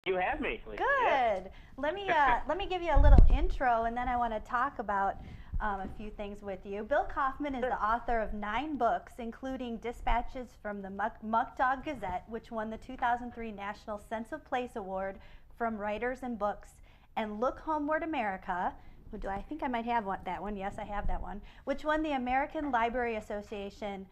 You have me, Lisa. Good. Let me Yeah. let me give you a little intro, and then I want to talk about a few things with you. Bill Kauffman is Sure. the author of 9 books, including Dispatches from the Muck Dog Gazette, which won the 2003 National Sense of Place Award from Writers and Books, and Look Homeward America. Do I think I might have that one? Yes, I have that one. Which won the American Library Association,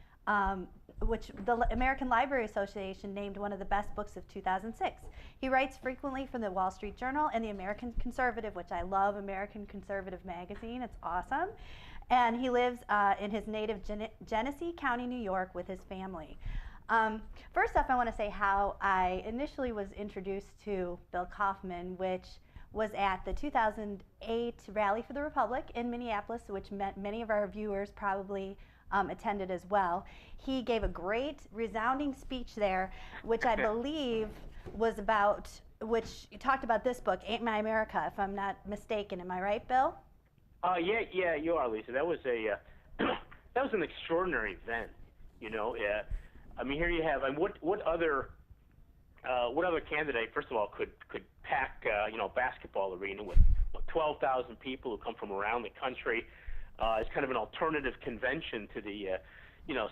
which the American Library Association named one of the best books of 2006. He writes frequently for the Wall Street Journal and the American Conservative, which I love. American Conservative magazine, it's awesome. And he lives in his native Genesee County, New York, with his family. First off, I want to say how I initially was introduced to Bill Kauffman, which was at the 2008 Rally for the Republic in Minneapolis, which many of our viewers probably attended as well. He gave a great, resounding speech there, which I believe was about, which talked about this book, Ain't My America, if I'm not mistaken. Am I right, Bill? Yeah, you are, Lisa. That was a that was an extraordinary event. You know, I mean, here you have. I mean, what other candidate, first of all, could pack a basketball arena with 12,000 people who come from around the country? It's kind of an alternative convention to the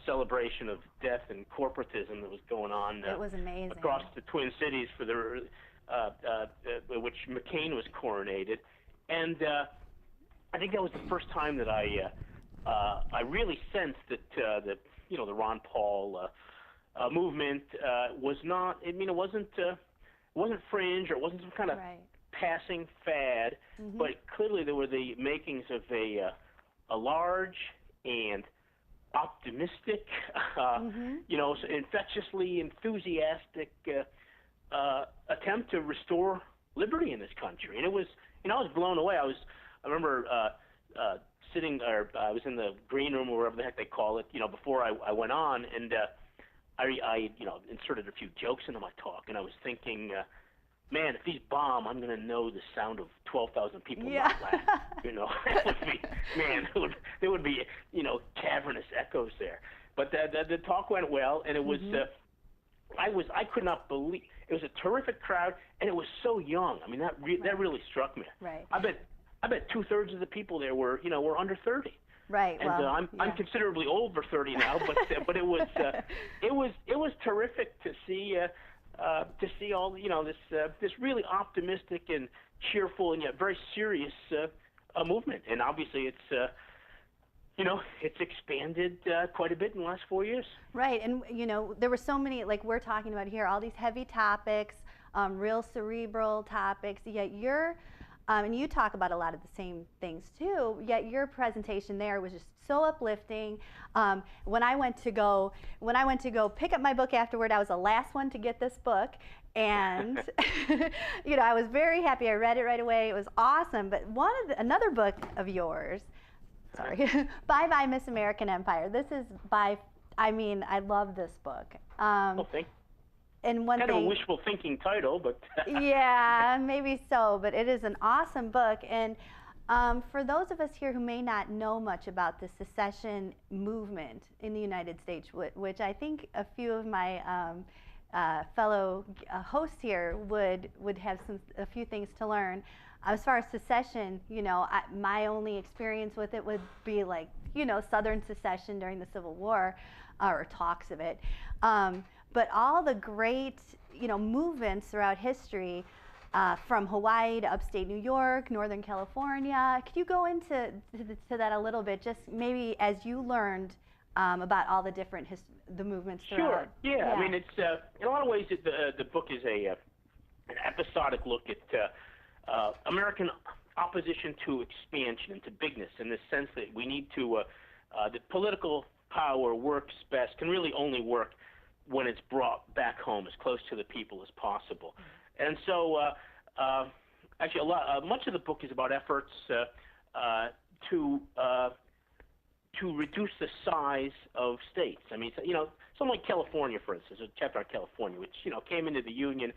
celebration of death and corporatism that was going on It was amazing. across the Twin Cities for which McCain was coronated, and I think that was the first time that I really sensed that the Ron Paul movement was not. I mean, it wasn't fringe, or it wasn't some kind of Right. passing fad, but clearly there were the makings of a large and optimistic, infectiously enthusiastic attempt to restore liberty in this country. And it was, I was blown away. I remember sitting, or I was in the green room or wherever the heck they call it, before I went on, and I inserted a few jokes into my talk, and I was thinking, man, if these bomb, I'm going to know the sound of 12,000 people Yeah. not laugh. It would be, man, there would be, cavernous echoes there. But the talk went well, and it was, I could not believe, it was a terrific crowd, and it was so young. I mean, that really struck me. Right. I bet 2/3 of the people there were under 30. Right. And Well, I'm considerably over 30 now, but it was terrific to see all this really optimistic and cheerful and yet very serious movement. And obviously it's expanded quite a bit in the last 4 years. Right, and there were so many, like we're talking about here, all these heavy topics, real cerebral topics. Yet and you talk about a lot of the same things too. Yet your presentation there was just so uplifting. When I went to go pick up my book afterward, I was the last one to get this book, and I was very happy. I read it right away. It was awesome. But another book of yours. Sorry, Bye Bye Miss American Empire. This is I love this book. Thank. And one Kind thing, of a wishful thinking title, but yeah, maybe so, but it is an awesome book. And for those of us here who may not know much about the secession movement in the United States, which I think a few of my fellow hosts here would have a few things to learn. As far as secession, my only experience with it would be like, Southern secession during the Civil War, or talks of it. But all the great, movements throughout history, from Hawaii to upstate New York, Northern California. Could you go into that a little bit, just maybe as you learned about all the different the movements throughout? Sure. Yeah. I mean, it's in a lot of ways the book is an episodic look at American opposition to expansion and to bigness, in the sense that we need to that political power works best, can really only work when it's brought back home as close to the people as possible. And so, actually, much of the book is about efforts to reduce the size of states. I mean, something like California, for instance, a chapter on California, which came into the Union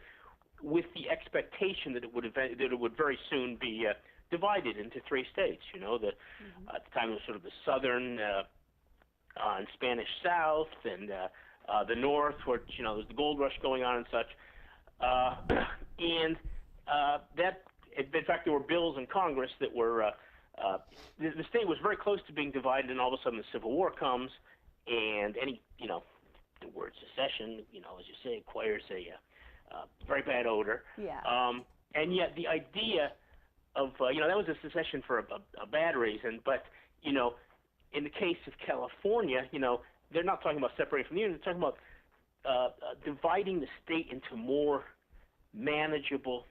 with the expectation that it would very soon be divided into 3 states. At the time it was sort of the southern and Spanish South, and the North, where there was the gold rush going on and such. and that, in fact, there were bills in Congress that were, the state was very close to being divided, and all of a sudden the Civil War comes, and any, the word secession, as you say, acquires a very bad odor. Yeah. And yet the idea of, that was a secession for a bad reason, but, in the case of California, they're not talking about separating from the Union, they're talking about dividing the state into more manageable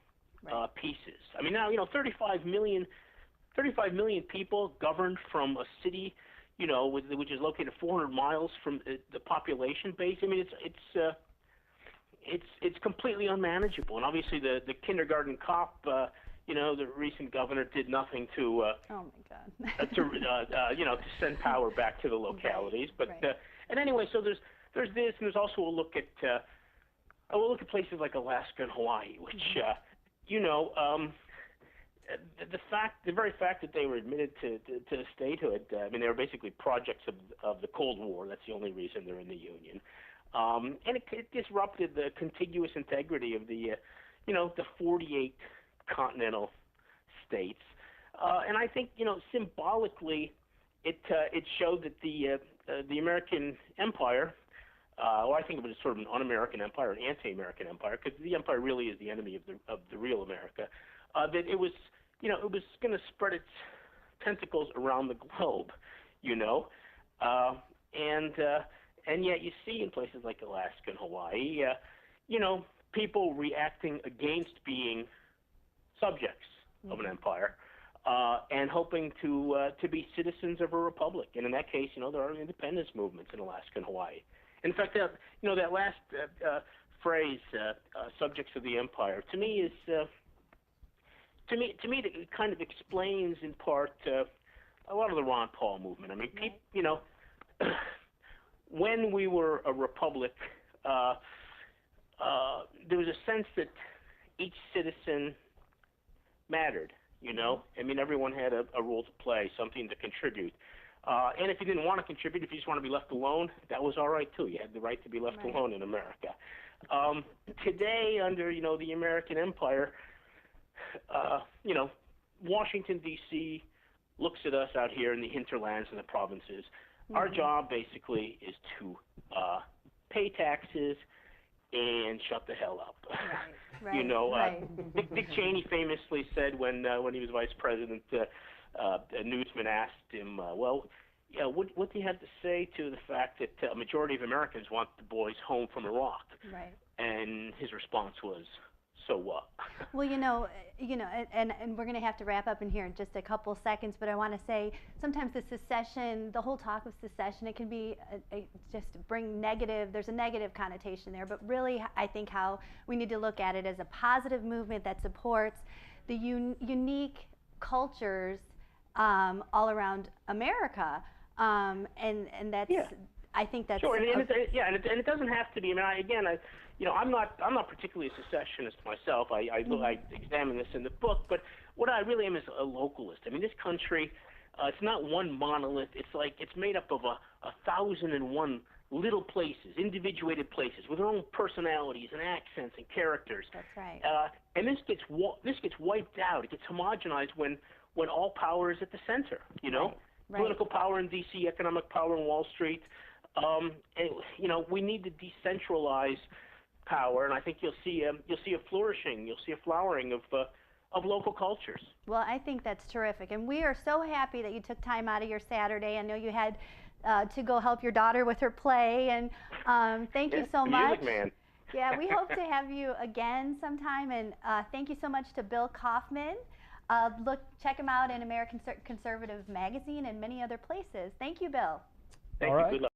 pieces. I mean, now, 35 million people governed from a city, which is located 400 miles from the population base. I mean, it's completely unmanageable. And obviously, the kindergarten cop, the recent governor did nothing to, oh my God, to send power back to the localities. But and anyway, so there's this, and there's also a look at places like Alaska and Hawaii, which the very fact that they were admitted to statehood, I mean, they were basically projects of the Cold War. That's the only reason they're in the Union. And it disrupted the contiguous integrity of the 48 continental states. And I think, symbolically, it showed that the American empire, or I think it was sort of an un-American empire, an anti-American empire, because the empire really is the enemy of the real America. That it was, it was going to spread its tentacles around the globe, and yet you see in places like Alaska and Hawaii, people reacting against being subjects of an empire, and hoping to be citizens of a republic. And in that case, there are independence movements in Alaska and Hawaii. In fact, that last phrase, "subjects of the empire," to me is to me it kind of explains in part a lot of the Ron Paul movement. I mean, when we were a republic, there was a sense that each citizen mattered. I mean, everyone had a role to play, something to contribute. And if you didn't want to contribute, if you just want to be left alone, that was all right too. You had the right to be left alone in America. Today, under the American empire, Washington D.C. looks at us out here in the hinterlands and the provinces. Our job basically is to pay taxes and shut the hell up. Dick Cheney famously said when he was vice president, a newsman asked him, what do you have to say to the fact that a majority of Americans want the boys home from Iraq? Right. And his response was, so what? Well, and we're going to have to wrap up in here in just a couple seconds, but I want to say sometimes the whole talk of secession, it can be just bring negative, there's a negative connotation there, but really I think how we need to look at it as a positive movement that supports the unique cultures all around America, and that's, I think that's sure, and it doesn't have to be. I mean, I'm not particularly a secessionist myself. I examine this in the book, but what I really am is a localist. I mean, this country, it's not one monolith. It's made up of 1,001 little places, individuated places with their own personalities and accents and characters. That's right. And this gets wiped out. It gets homogenized when all power is at the center. Right. Political power in D.C., economic power in Wall Street. And, we need to decentralize power, and I think you'll see a flourishing, you'll see a flowering of local cultures. Well, I think that's terrific, and we are so happy that you took time out of your Saturday. I know you had to go help your daughter with her play, and thank you so much. Music man. Yeah, we hope to have you again sometime, and thank you so much to Bill Kauffman. Check him out in American Conservative Magazine and many other places. Thank you, Bill. Thank you. Good luck.